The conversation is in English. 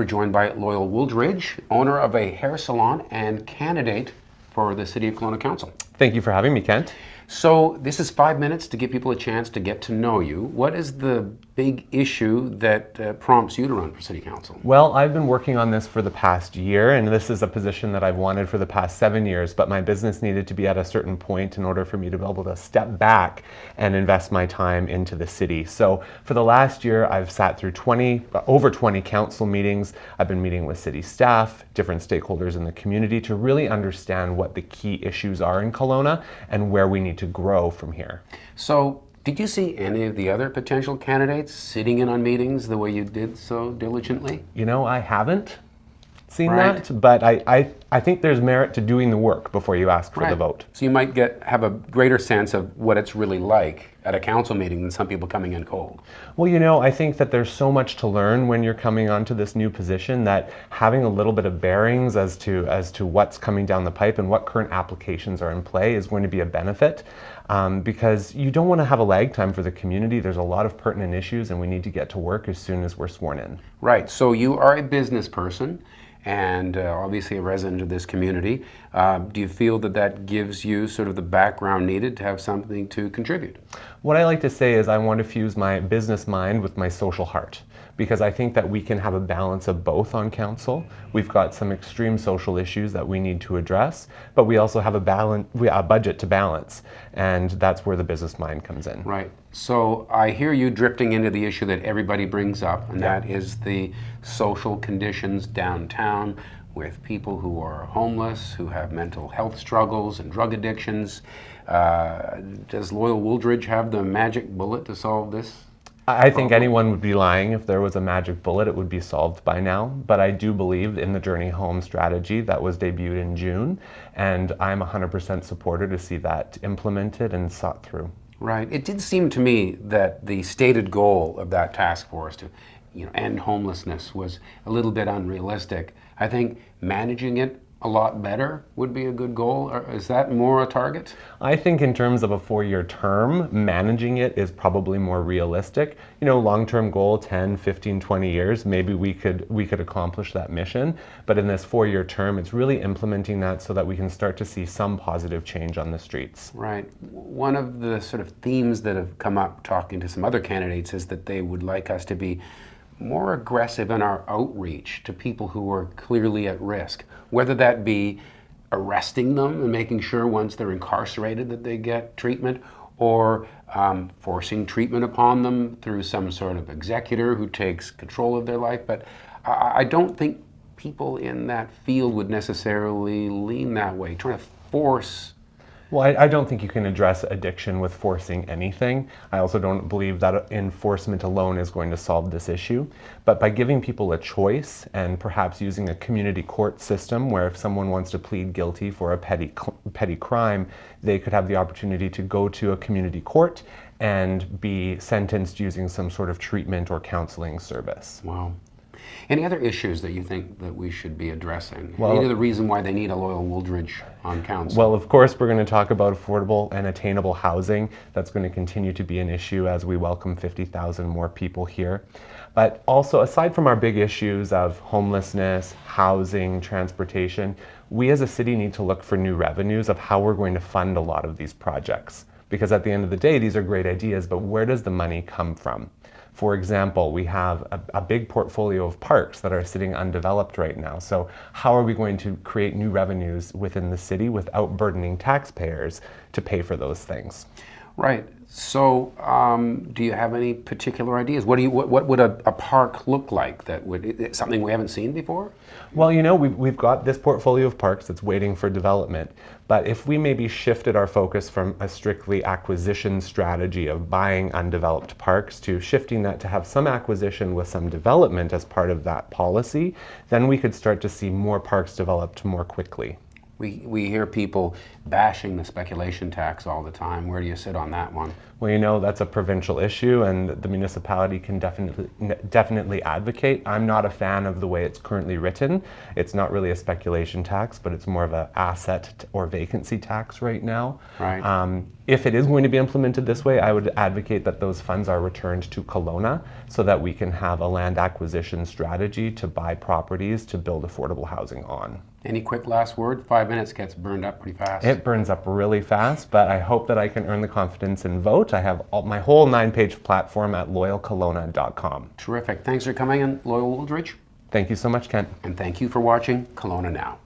we're joined by Loyal Wooldridge, owner of a hair salon and candidate for the City of Kelowna Council. Thank you for having me, Kent. So this is 5 minutes to give people a chance to get to know you. What is the big issue that prompts you to run for City Council? Well, I've been working on this for the past year, and this is a position that I've wanted for the past 7 years, but my business needed to be at a certain point in order for me to be able to step back and invest my time into the city. So for the last year, I've sat through over 20 council meetings. I've been meeting with city staff, different stakeholders in the community to really understand what the key issues are in Kelowna and where we need to grow from here. So did you see any of the other potential candidates sitting in on meetings the way you did so diligently? You know, I haven't seen that, but I think there's merit to doing the work before you ask for the vote. So you might have a greater sense of what it's really like at a council meeting than some people coming in cold. Well, you know, I think that there's so much to learn when you're coming onto this new position that having a little bit of bearings as to what's coming down the pipe and what current applications are in play is going to be a benefit, because you don't want to have a lag time for the community. There's a lot of pertinent issues and we need to get to work as soon as we're sworn in. Right, so you are a business person and obviously a resident of this community. Do you feel that that gives you sort of the background needed to have something to contribute? What I like to say is I want to fuse my business mind with my social heart, because I think that we can have a balance of both on council. We've got some extreme social issues that we need to address, but we also have a budget to balance, and that's where the business mind comes in. Right. So I hear you drifting into the issue that everybody brings up, and that is the social conditions downtown with people who are homeless, who have mental health struggles and drug addictions. Does Loyal Wooldridge have the magic bullet to solve this? I think anyone would be lying if there was a magic bullet. It would be solved by now. But I do believe in the Journey Home strategy that was debuted in June, and I'm 100% supporter to see that implemented and sought through. Right. It did seem to me that the stated goal of that task force to end homelessness was a little bit unrealistic. I think managing it a lot better would be a good goal. Or is that more a target? I think in terms of a 4-year term, managing it is probably more realistic. You know, long-term goal, 10, 15, 20 years, maybe we could accomplish that mission. But in this 4-year term, it's really implementing that so that we can start to see some positive change on the streets. Right. One of the sort of themes that have come up talking to some other candidates is that they would like us to be more aggressive in our outreach to people who are clearly at risk, whether that be arresting them and making sure once they're incarcerated that they get treatment, or forcing treatment upon them through some sort of executor who takes control of their life. But I don't think people in that field would necessarily lean that way, trying to force. Well, I don't think you can address addiction with forcing anything. I also don't believe that enforcement alone is going to solve this issue. But by giving people a choice and perhaps using a community court system where if someone wants to plead guilty for a petty crime, they could have the opportunity to go to a community court and be sentenced using some sort of treatment or counseling service. Wow. Any other issues that you think that we should be addressing? Well, any of the reason why they need a Loyal Wooldridge on council? Well, of course, we're going to talk about affordable and attainable housing. That's going to continue to be an issue as we welcome 50,000 more people here. But also, aside from our big issues of homelessness, housing, transportation, we as a city need to look for new revenues of how we're going to fund a lot of these projects. Because at the end of the day, these are great ideas, but where does the money come from? For example, we have a big portfolio of parks that are sitting undeveloped right now. So how are we going to create new revenues within the city without burdening taxpayers to pay for those things? Right. So do you have any particular ideas? What would a park look like that would, something we haven't seen before? Well, you know, we've got this portfolio of parks that's waiting for development. But if we maybe shifted our focus from a strictly acquisition strategy of buying undeveloped parks to shifting that to have some acquisition with some development as part of that policy, then we could start to see more parks developed more quickly. We hear people bashing the speculation tax all the time. Where do you sit on that one? Well, you know, that's a provincial issue and the municipality can definitely advocate. I'm not a fan of the way it's currently written. It's not really a speculation tax, but it's more of an asset or vacancy tax right now. Right. If it is going to be implemented this way, I would advocate that those funds are returned to Kelowna so that we can have a land acquisition strategy to buy properties to build affordable housing on. Any quick last word? 5 minutes gets burned up pretty fast. It burns up really fast, but I hope that I can earn the confidence and vote. I have my whole 9-page platform at loyalkelowna.com. Terrific. Thanks for coming in, Loyal Wooldridge. Thank you so much, Kent. And thank you for watching Kelowna Now.